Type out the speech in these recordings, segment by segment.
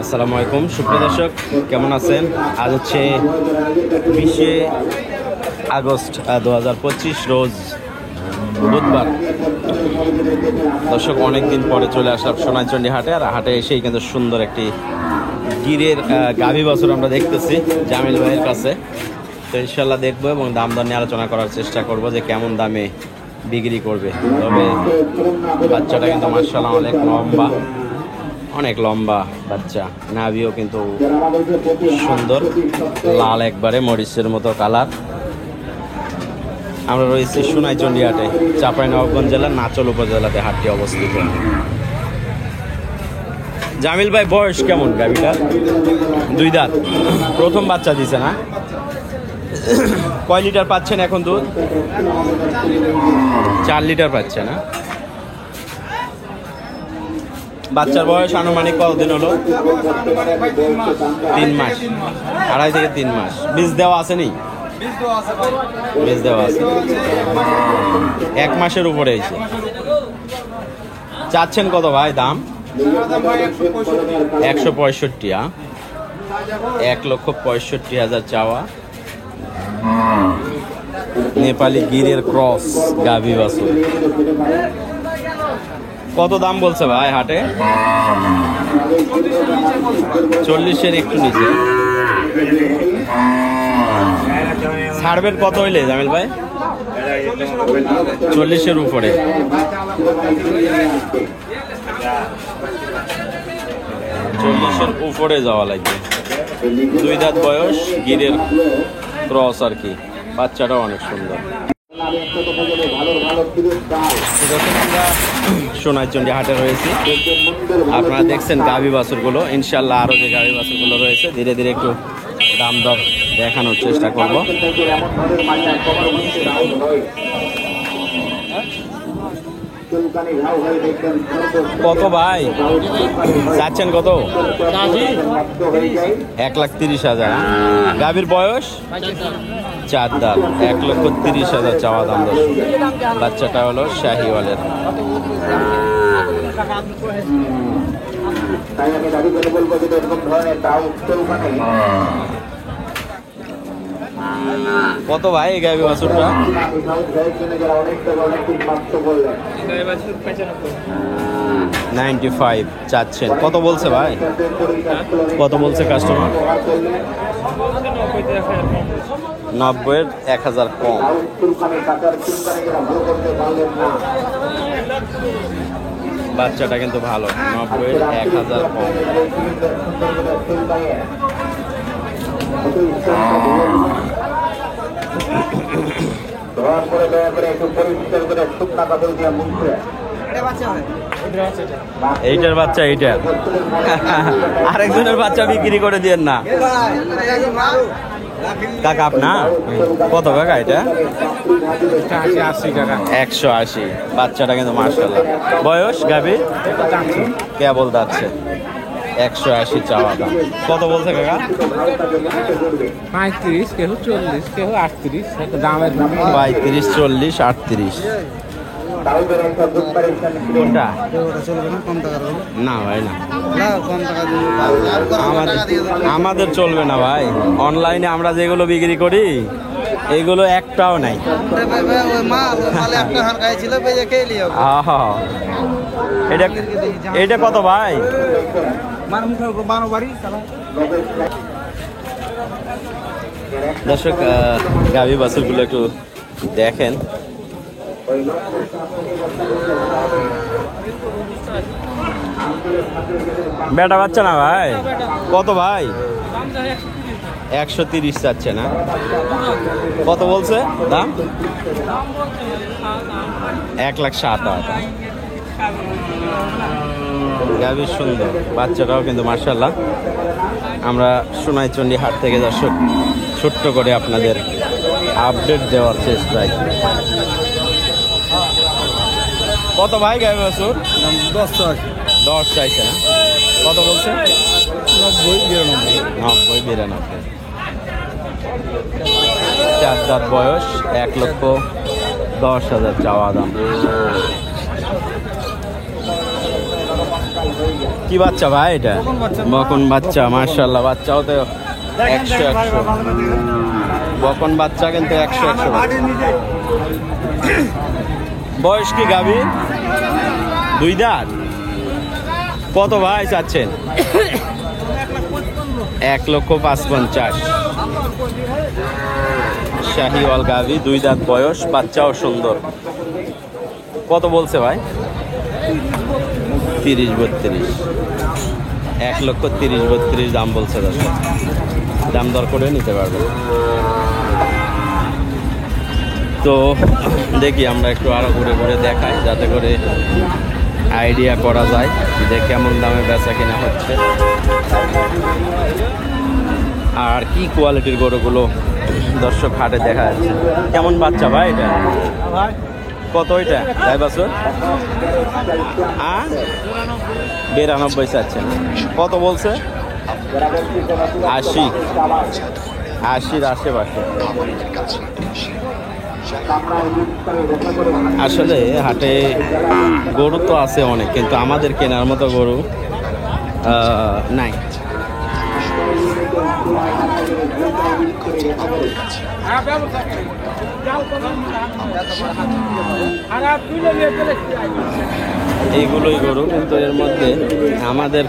আসসালামু আলাইকুম সুপ্রিয় দর্শক, কেমন আছেন? আজ হচ্ছে 20শে আগস্ট 2025 রোজ বুধবার। দর্শক, অনেকদিন পরে চলে আসলাম সোনাইচন্ডী হাটে। আর হাটে এসেই কিন্তু সুন্দর একটি গিরের গাভী বাছুর আমরা দেখতেছি জামিল ভাইয়ের কাছে। তো ইনশাল্লাহ দেখবো এবং দাম দর নিয়ে আলোচনা করার চেষ্টা করব যে কেমন দামে বিক্রি করবে। তবে বাচ্চাটা কিন্তু মাশাআল্লাহ অনেক লম্বা বাচ্চা, নাভিও কিন্তু সুন্দর লাল, একবারে মরিচের মতো কালার। আমরা রয়েছি সোনাইচন্ডী হাটে, চাঁপাইনবাবগঞ্জ জেলার নাচল উপজেলাতে হাটটি অবস্থিত। জামিল ভাই, বয়স কেমন গাভীটা? 2 দাঁত, প্রথম বাচ্চা দিছে না? কয় লিটার পাচ্ছেন এখন দুধ? 4 লিটার পাচ্ছে না? বাচ্চার বয়স আনুমানিক কতদিন হলো? 3 মাস, 2.5 থেকে 3 মাস। বীজ দেওয়া আসেনি? বীজ দেওয়া আছে, 1 মাসের উপরে হয়েছে। চাচ্ছেন কত ভাই দাম? 165। 1,65,000 চাওয়া। নেপালি গিরের ক্রস গাভী বাছুর। কত দাম বলছে ভাই হাটে? 40-এর একটু নিচে। ছাড়বেন কত হইলে জামিল ভাই? 40-এর উপরে। 40-এর উপরে যাওয়া লাগবে। 2 দাঁত বয়স, গিরের ক্রস আর কি। বাচ্চাটাও অনেক সুন্দর। আমরা সোনাইচন্ডী হাটে রয়েছি। আপনারা দেখছেন গাভী বাছুরগুলো। ইনশাল্লাহ আরো যে গাভী বাছুরগুলো রয়েছে ধীরে ধীরে একটু দাম দর দেখানোর চেষ্টা করব। কত ভাই যাচ্ছেন? কত? 1,30,000। গাভীর বয়স 4 দাঁত, 1,30,000 চাওয়া দাম। বাচ্চাটা হলো শাহিওয়ালের। কত ভাই এই গাভী বাছুরটা? 95 চাচ্ছেন। কত বলছে ভাই? কত বলছে কাস্টমার? 90-এর 1,000 কম। বাচ্চাটা কিন্তু ভালো, 90-এর 1,000 কম। এইটার বাচ্চা, এইটার আরেকজনের বাচ্চা বিক্রি করে দিয়েন না কাকা। আপনার কত কাকা এটা? 180। বাচ্চাটা কিন্তু মাশাআল্লাহ। বয়স গাভীর কেবল যাচ্ছে, 180 চাওয়া দাম। কত বলছে কাকা? 35, কেউ 40, কেউ 38। দামের 35, 40, 38। কোনটা? না ভাই, না আমাদের চলবে না ভাই। অনলাইনে আমরা যেগুলো বিক্রি করি এগুলো একটাও নাই। এটা কত ভাই? দর্শক, গাভী বাছুরগুলো একটু দেখেন। বেটা বাচ্চা না ভাই? কত ভাই? 130 চাচ্ছে না? কত বলছে দাম? 1,07,000। গাভী সুন্দর, বাচ্চাটাও কিন্তু মাশাআল্লাহ। আমরা সোনাইচন্ডী হাট থেকে দর্শক ছোট্ট করে আপনাদের আপডেট দেওয়ার চেষ্টায়। কত ভাই গাভী বাছুর? 10 চাইছে না? কত বলছে? 90-92। 4 দাঁত বয়স, 1,10,000 চাওয়া দাম। কি বাচ্চা ভাই এটা? বকন বাচ্চা, মাশাআল্লাহ। বাচ্চাও তো 100 বকন বাচ্চা, কিন্তু 100 বয়স কি গাভী? 2 দাঁত। কত ভাই চাচ্ছেন? 1,55,000। শাহিওয়াল গাভী, 2 দাঁত বয়স, বাচ্চাও সুন্দর। কত বলছে ভাই? 30-32। 1,30,32 দাম বলছে। দাম দর করে নিতে পারবে। তো দেখি আমরা একটু আরো ঘুরে ঘুরে দেখাই, যাতে করে আইডিয়া করা যায় যে কেমন দামে বেচা কিনা হচ্ছে আর কি কোয়ালিটির গরুগুলো দর্শক হাটে দেখা যাচ্ছে। কেমন বাচ্চা ভাই এটা? কত এটা গাই বাছুর? 92 চাচ্ছেন। কত বলছে? 80-80-র আশেপাশে। আসলে হাটে গরু তো আছে অনেক, কিন্তু আমাদের কেনার মতো গরু নাই। এইগুলোই গরু, কিন্তু এর মধ্যে আমাদের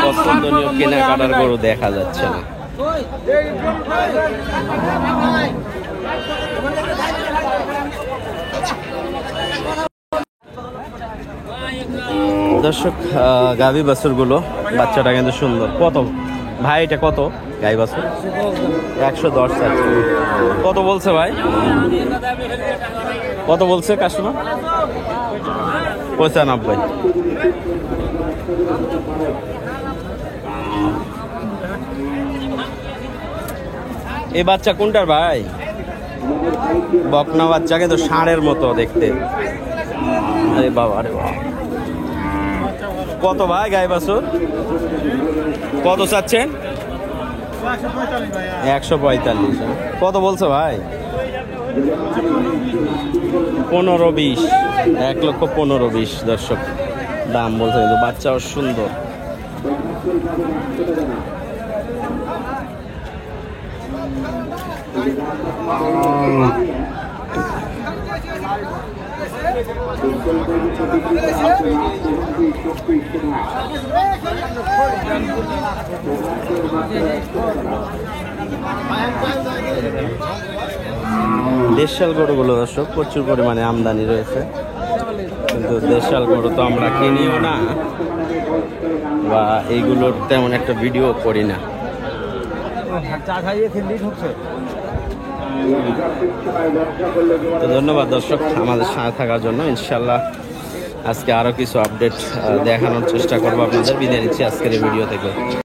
পছন্দনীয় কেনাকাটার গরু দেখা যাচ্ছে না। দর্শক, গাভী বাছুরগুলো, বাচ্চাটা কিন্তু সুন্দর। কত ভাই এটা? কত গাই বাছুর? 110 চাচ্ছে। কত বলছে ভাই? কত বলছে কাস্টমার? 95। এই বাচ্চা কোনটার ভাই? বকনা বাচ্চা, কিন্তু ষাঁড়ের মতো দেখতে। আরে বাবা, আরে বাবা। কত ভাই গাই বাছুর? কত চাচ্ছেন? 145। কত বলছো ভাই? 15-20। 1,15,20 দর্শক দাম বলছে, কিন্তু বাচ্চাও সুন্দর। দেশাল গরুগুলো দর্শক প্রচুর পরিমাণে আমদানি রয়েছে, কিন্তু দেশাল গরু তো আমরা কিনিও না বা এইগুলোর তেমন একটা ভিডিও করি না। তো ধন্যবাদ দর্শক আমাদের সাথে থাকার জন্য। ইনশাল্লাহ আজকে আরো কিছু আপডেট দেখানোর চেষ্টা করবো আপনাদের। বিদায় নিচ্ছি আজকের এই ভিডিও থেকে।